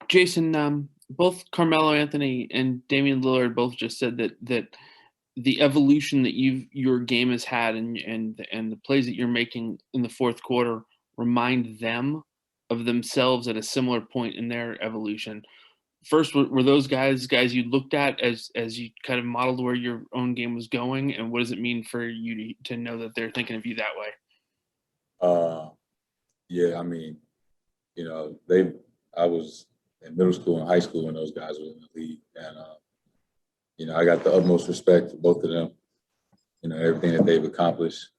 Jayson, both Carmelo Anthony and Damian Lillard both just said that the evolution that your game has had and the plays that you're making in the fourth quarter remind them of themselves at a similar point in their evolution. First, were those guys you looked at as you kind of modeled where your own game was going, and what does it mean for you to know that they're thinking of you that way? Yeah, I mean, I was in middle school and high school when those guys were in the league, and I got the utmost respect for both of them. Everything that they've accomplished,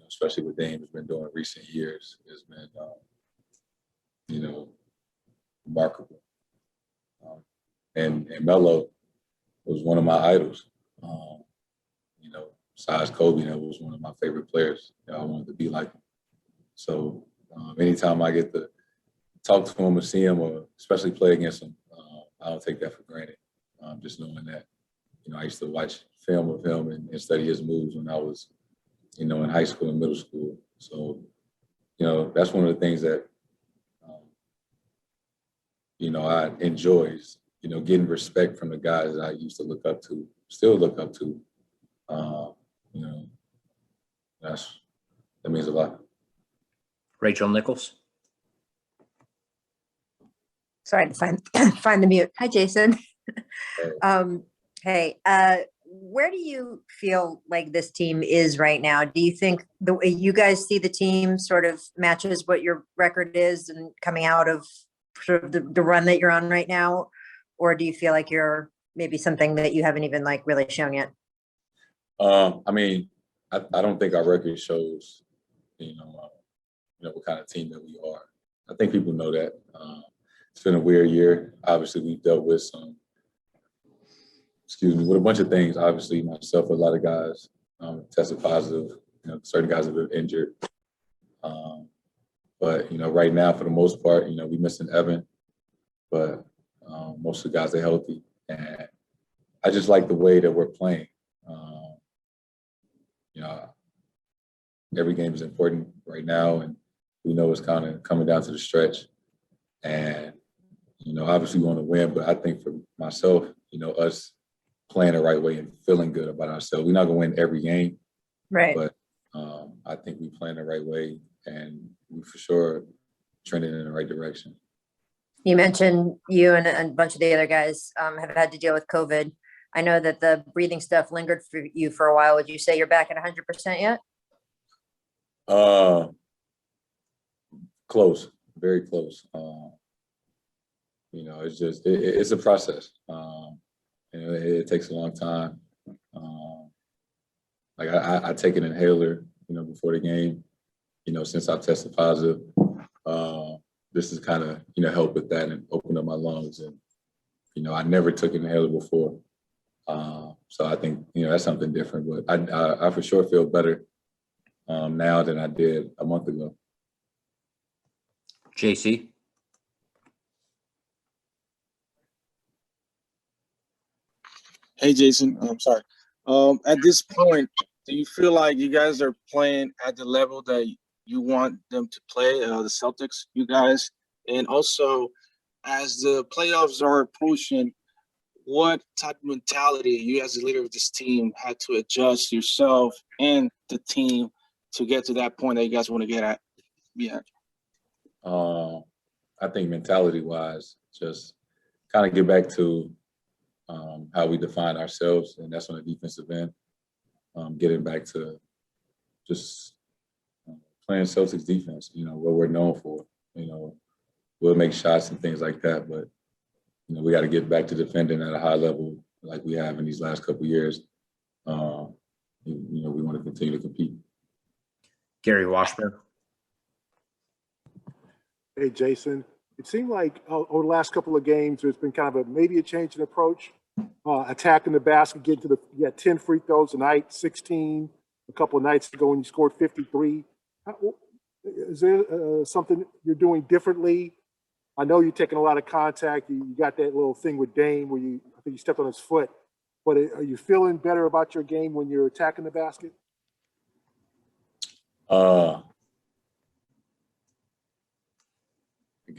especially what Dame has been doing in recent years, has been, remarkable. And Melo was one of my idols. Besides Kobe, that was one of my favorite players. I wanted to be like him. So anytime I get to talk to him or see him, or especially play against him, I don't take that for granted. Just knowing that, I used to watch film of him and study his moves when I was, in high school and middle school. So, that's one of the things that, I enjoy is, getting respect from the guys that I used to look up to, still look up to. That means a lot. Rachel Nichols. Sorry to find the mute. Hi, Jayson. Hey, where do you feel like this team is right now? Do you think the way you guys see the team sort of matches what your record is and coming out of sort of the run that you're on right now? Or do you feel like you're maybe something that you haven't even like really shown yet? I don't think our record shows, what kind of team that we are. I think people know that. It's been a weird year. Obviously, we've dealt with with a bunch of things. Obviously, myself, a lot of guys tested positive. Certain guys have been injured. But, right now, for the most part, we missing Evan. But most of the guys are healthy. And I just like the way that we're playing. Every game is important right now, and we know it's kind of coming down to the stretch. And, obviously we want to win, but I think for myself, us playing the right way and feeling good about ourselves, we're not going to win every game. Right. But I think we playing the right way, and we for sure trending in the right direction. You mentioned you and a bunch of the other guys have had to deal with COVID. I know that the breathing stuff lingered for you for a while. Would you say you're back at 100% yet? Close, very close. It's just, it's a process. It takes a long time. I take an inhaler, before the game, since I've tested positive. This is kind of, help with that and open up my lungs. And, I never took an inhaler before. So I think, that's something different. But I for sure feel better now than I did a month ago. JC. Hey, Jayson. I'm sorry. At this point, do you feel like you guys are playing at the level that you want them to play, the Celtics, you guys? And also, as the playoffs are approaching, what type of mentality you as the leader of this team had to adjust yourself and the team to get to that point that you guys want to get at? Yeah. I think mentality-wise, just kind of get back to how we define ourselves, and that's on the defensive end. Getting back to just playing Celtics defense, what we're known for. We'll make shots and things like that, but we got to get back to defending at a high level like we have in these last couple of years. We want to continue to compete. Gary Washburn. Hey, Jayson. It seemed like over the last couple of games, there's been kind of maybe a change in approach, attacking the basket, getting to you had 10 free throws tonight, 16 a couple of nights ago when you scored 53. Is there something you're doing differently? I know you're taking a lot of contact. You got that little thing with Dame where I think you stepped on his foot. But are you feeling better about your game when you're attacking the basket?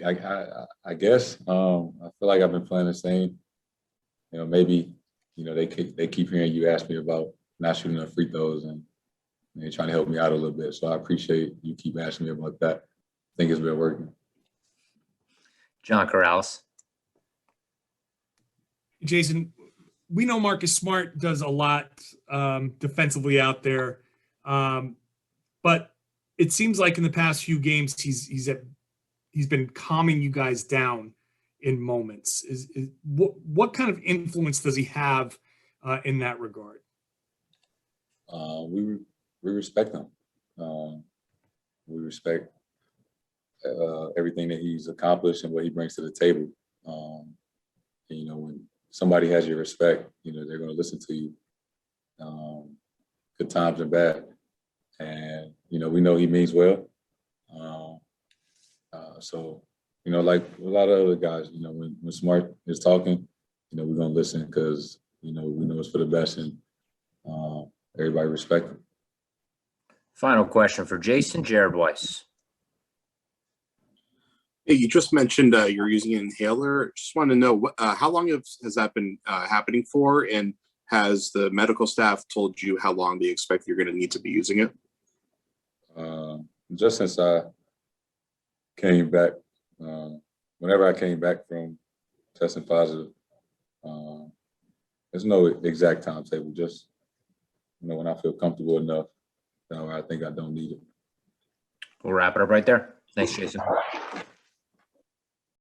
I guess I feel like I've been playing the same. You know, maybe they keep hearing you ask me about not shooting enough free throws, and they're trying to help me out a little bit. So I appreciate you keep asking me about that. I think it's been working. John Corrales. Jayson, we know Marcus Smart does a lot defensively out there, but it seems like in the past few games he's been calming you guys down in moments. What kind of influence does he have in that regard? We respect him. We respect everything that he's accomplished and what he brings to the table. And, when somebody has your respect, they're going to listen to you, good times and bad. And, we know he means well. So, like a lot of other guys, when Smart is talking, we're going to listen because, we know it's for the best, and everybody respect him. Final question for Jayson, Jared Weiss. Hey, you just mentioned you're using an inhaler. Just want to know how long has that been happening for, and has the medical staff told you how long they expect you're going to need to be using it? Just since I came back, whenever I came back from testing positive, there's no exact timetable. Just when I feel comfortable enough, I think I don't need it. We'll wrap it up right there. Thanks, Jayson.